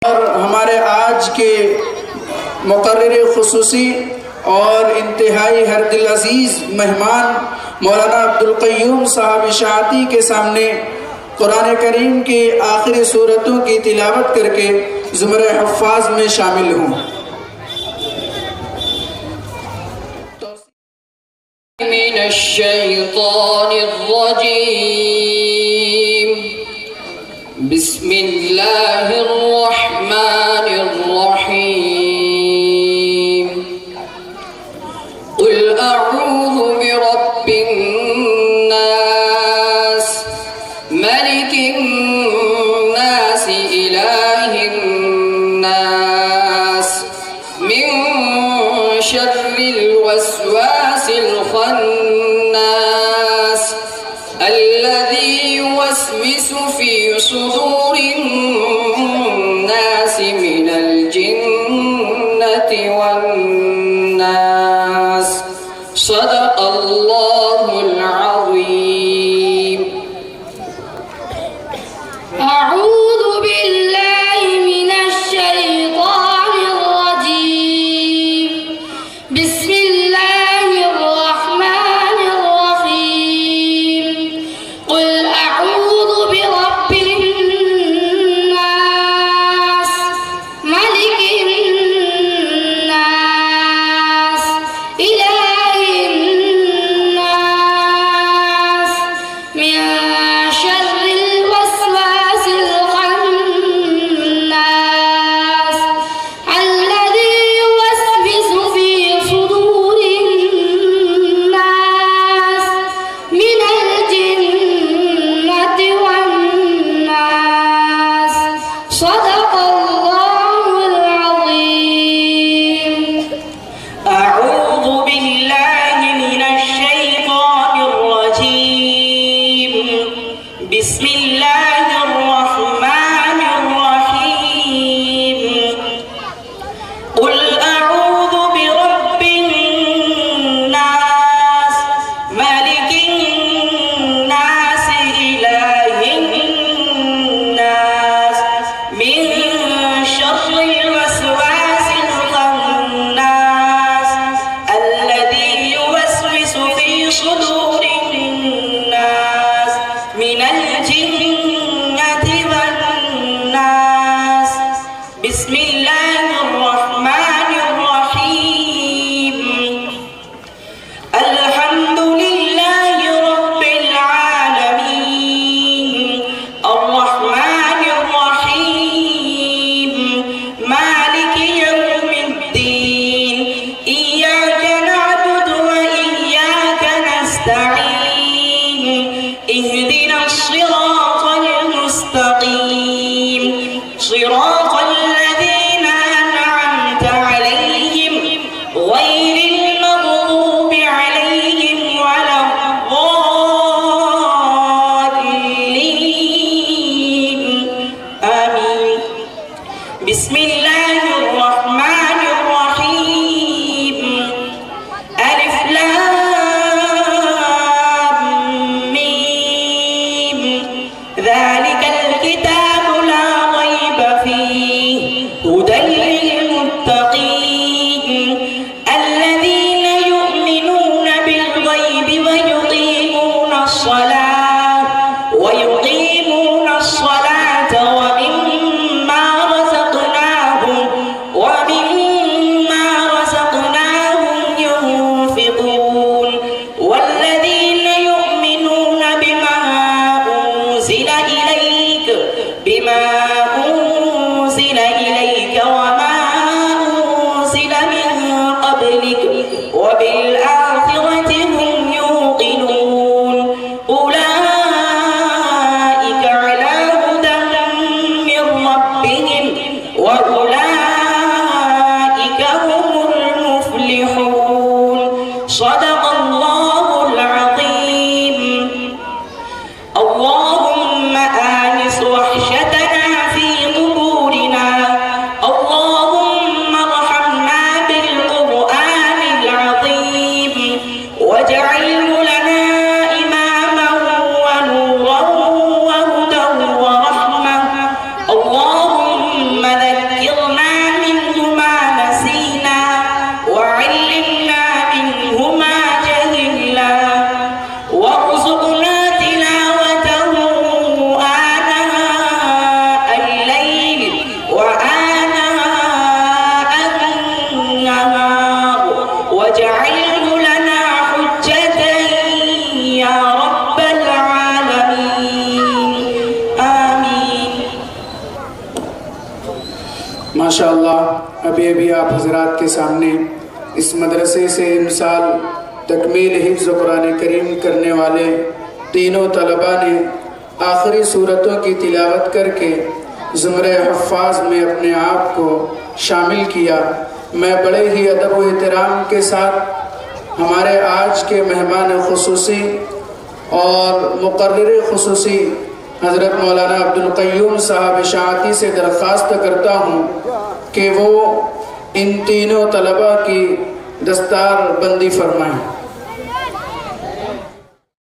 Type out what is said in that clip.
और हमारे आज के मुकर्रिर खुसूसी और इंतहाई हर दिल अजीज़ मेहमान मौलाना अब्दुल क़य्यूम साहब इशाअती के सामने कुरान करीम की आखिरी सूरतों की तिलावत करके ज़ुमरे हफ़ाज़ में शामिल हूँ। बिस्मिल्लाहिर्रहमानिर्रहीम क़ुल अऊज़ु बिरब्बिन्नास मलिकिन्नास इलाहिन्नास मिन शर्रिल वस्वासिल खन्नास الذي يوسوس في صدور الناس من الجنة والناس صدق الله العظيم. أعوذ بالله من الشيطان الرجيم. بسم الله الرحمن الرحيم. قل أعوذ برب الناس ملك الناس إله الناس من شر الوسواس الخناس الذي يوسوس في صدور الناس من الجنة والناس صدق الله العظيم. أعوذ بالله من الشيطان الرجيم. بسم الله الرحمن الرحيم. قل أعوذ برب الناس ملك الناس إله الناس من شر الوسواس الخناس الذي يوسوس في صدور الناس من الجنة والناس. بسم الله الرحمن الرحيم. الحمد لله رب العالمين الرحمن الرحيم مالك يوم الدين إياك نعبد وإياك نستعين اهدنا الصراط المستقيم صراط الذين أنعمت عليهم غير المغضوب عليهم ولا الضالين آمين. بسم الله الرحمن الرحيم. ألف لام ميم ذلك الكتاب لا ريب فيه هدى للمتقين الذين يؤمنون بالغيب ويقيمون الصلاة ومما رزقناهم माशाअल्लाह अभी आप हजरात के सामने इस मदरसे से इन साल तकमील हिफ्ज़ कुरान करीम करने वाले तीनों तलबा ने आखिरी सूरतों की तिलावत करके ज़ुमरे हफ़ाज़ में अपने आप को शामिल किया। मैं बड़े ही अदब व एहतराम के साथ हमारे आज के मेहमान ख़ुसूसी और मुक़र्रिर ख़ुसूसी हज़रत मौलाना अब्दुल क़य्यूम साहब शाती से दरख्वास्त करता हूँ कि वो इन तीनों तलबा की दस्तार बंदी फरमाएँ।